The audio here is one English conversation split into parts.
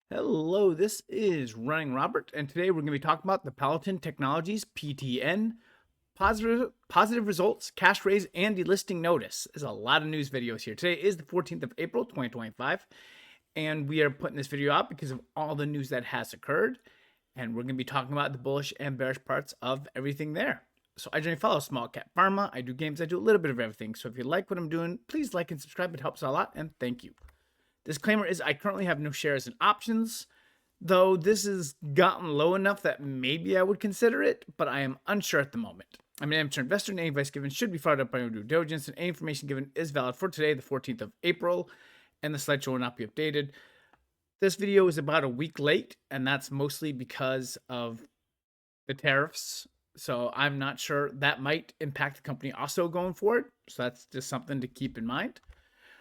Hello, this is RunningRobert, and today we're going to be talking about the Palatin Technologies PTN positive results, cash raise, and delisting notice. There's a lot of news videos here. Today is the 14th of April, 2025, and we are putting this video out because of all the news that has occurred, and we're going to be talking about the bullish and bearish parts of everything there. So I generally follow small cap pharma. I do games. I do a little bit of everything. So if you like what I'm doing, please like and subscribe. It helps a lot, and thank you. Disclaimer is I currently have no shares and options, though this has gotten low enough that maybe I would consider it, but I am unsure at the moment. I'm an amateur investor, and any advice given should be followed up by your due diligence, and any information given is valid for today, the 14th of April, and the slideshow will not be updated. This video is about a week late, and that's mostly because of the tariffs. So I'm not sure that might impact the company also going forward. So that's just something to keep in mind.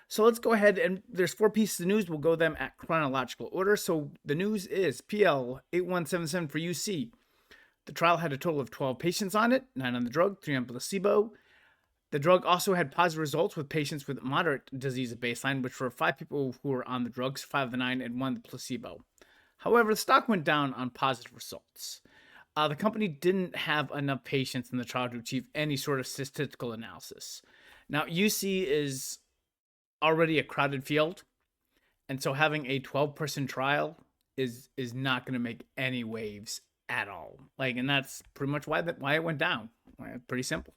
So let's go ahead, and there's 4 pieces of news. We'll go them at chronological order. So the news is PL8177 for UC. The trial had a total of 12 patients on it, 9 on the drug, 3 on placebo. The drug also had positive results with patients with moderate disease at baseline, which were 5 people who were on the drugs, 5 of the 9, and 1 the placebo. However, the stock went down on positive results. The company didn't have enough patients in the trial to achieve any sort of statistical analysis. Now, UC is already a crowded field, and so having a 12-person trial is not going to make any waves at all. And that's pretty much why it went down. Pretty simple.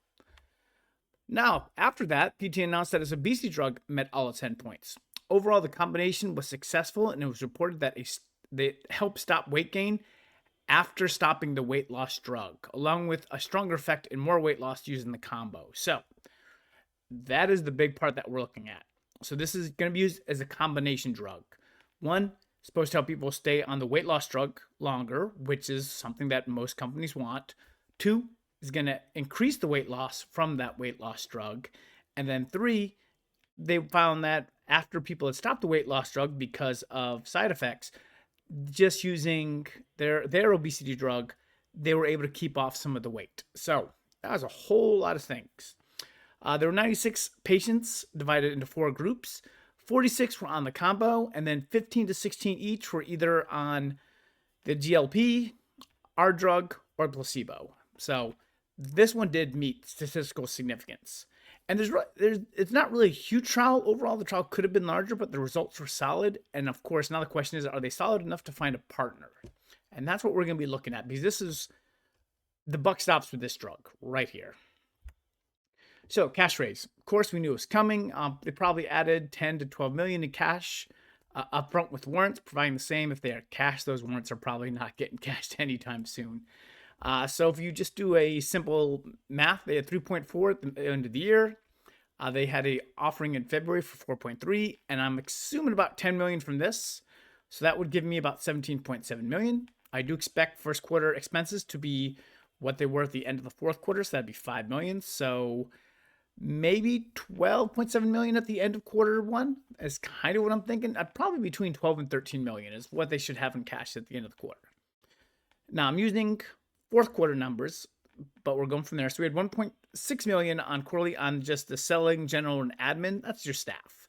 Now, after that, PTN announced that its obesity drug met all its endpoints. Overall, the combination was successful, and it was reported that they helped stop weight gain after stopping the weight loss drug, along with a stronger effect and more weight loss using the combo. So that is the big part that we're looking at. So this is going to be used as a combination drug. 1, supposed to help people stay on the weight loss drug longer, which is something that most companies want. 2, is going to increase the weight loss from that weight loss drug. And then 3, they found that after people had stopped the weight loss drug because of side effects, just using their obesity drug, they were able to keep off some of the weight. So that was a whole lot of things. There were 96 patients divided into 4 groups. 46 were on the combo, and then 15 to 16 each were either on the GLP, our drug, or placebo. So this one did meet statistical significance. And it's not really a huge trial overall. The trial could have been larger, but the results were solid. And of course, now the question is, are they solid enough to find a partner? And that's what we're going to be looking at, because this is the buck stops with this drug right here. So cash raise, of course, we knew it was coming. They probably added 10 to 12 million in cash upfront with warrants, providing the same. If they are cash, those warrants are probably not getting cashed anytime soon. So if you just do a simple math, they had 3.4 at the end of the year. They had a offering in February for 4.3, and I'm assuming about 10 million from this. So that would give me about 17.7 million. I do expect first quarter expenses to be what they were at the end of the fourth quarter, so that'd be 5 million. So maybe 12.7 million at the end of quarter 1 is kind of what I'm thinking. Probably between 12 and 13 million is what they should have in cash at the end of the quarter. Now I'm using fourth quarter numbers, but we're going from there. So we had 1.6 million on quarterly on just the selling, general, and admin. That's your staff.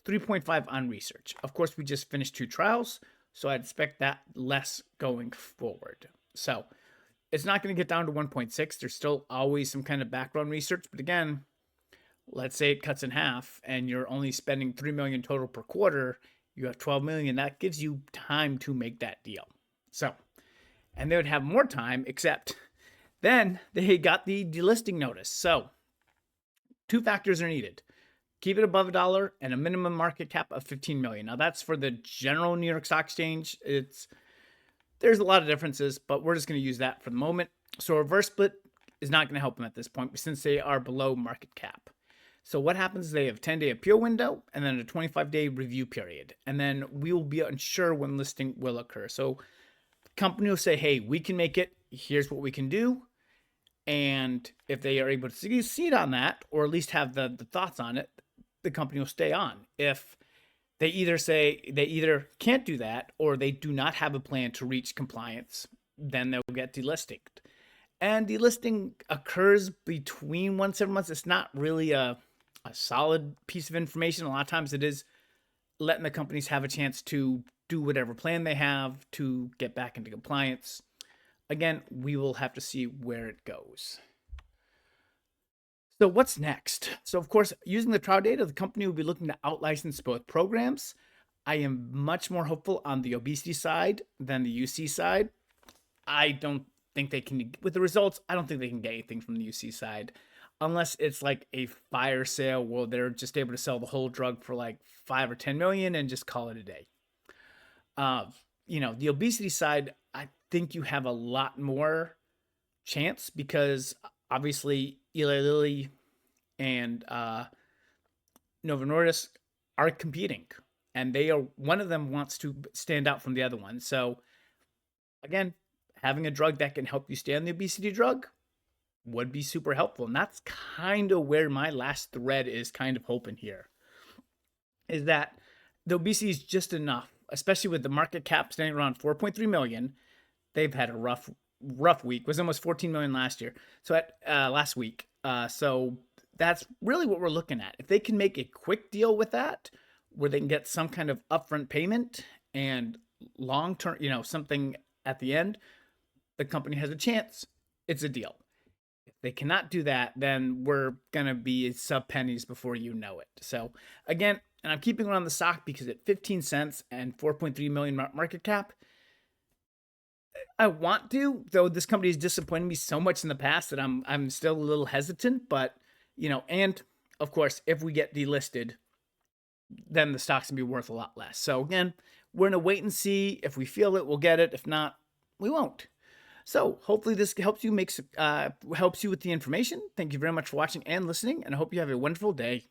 3.5 on research. Of course, we just finished 2 trials, so I'd expect that less going forward. So it's not going to get down to 1.6. There's still always some kind of background research, but again, let's say it cuts in half and you're only spending 3 million total per quarter, you have 12 million. That gives you time to make that deal. So, and they would have more time, except then they got the delisting notice. So 2 factors are needed. Keep it above $1 and a minimum market cap of 15 million. Now that's for the general New York Stock Exchange. There's a lot of differences, but we're just going to use that for the moment. So a reverse split is not going to help them at this point since they are below market cap. So what happens is they have a 10-day appeal window and then a 25-day review period. And then we will be unsure when listing will occur. So the company will say, hey, we can make it. Here's what we can do. And if they are able to succeed on that, or at least have the thoughts on it, the company will stay on. If they either can't do that or they do not have a plan to reach compliance, then they'll get delisted. And delisting occurs between 1 to 7 months. It's not really a solid piece of information. A lot of times it is letting the companies have a chance to do whatever plan they have to get back into compliance. Again, we will have to see where it goes. So what's next? So of course, using the trial data, the company will be looking to out-license both programs. I am much more hopeful on the obesity side than the UC side. I don't think they can, with the results, I don't think they can get anything from the UC side unless it's like a fire sale where they're just able to sell the whole drug for like 5 or 10 million and just call it a day. The obesity side, I think you have a lot more chance because obviously Eli Lilly and Novo Nordisk are competing, and one of them wants to stand out from the other one. So again, having a drug that can help you stay on the obesity drug would be super helpful. And that's kind of where my last thread is kind of hoping here, is that the obesity is just enough, especially with the market cap standing around 4.3 million. They've had a rough week. It was almost 14 million last year. So last week. So that's really what we're looking at. If they can make a quick deal with that, where they can get some kind of upfront payment and long-term, something at the end, the company has a chance. It's a deal. If they cannot do that, then we're going to be sub pennies before you know it. So again, and I'm keeping it on the stock because at 15 cents and 4.3 million market cap, I want to, though this company has disappointed me so much in the past that I'm still a little hesitant, but and of course, if we get delisted, then the stock's gonna be worth a lot less. So again, we're gonna wait and see. If we feel it, we'll get it. If not, we won't. So hopefully this helps you helps you with the information. Thank you very much for watching and listening, and I hope you have a wonderful day.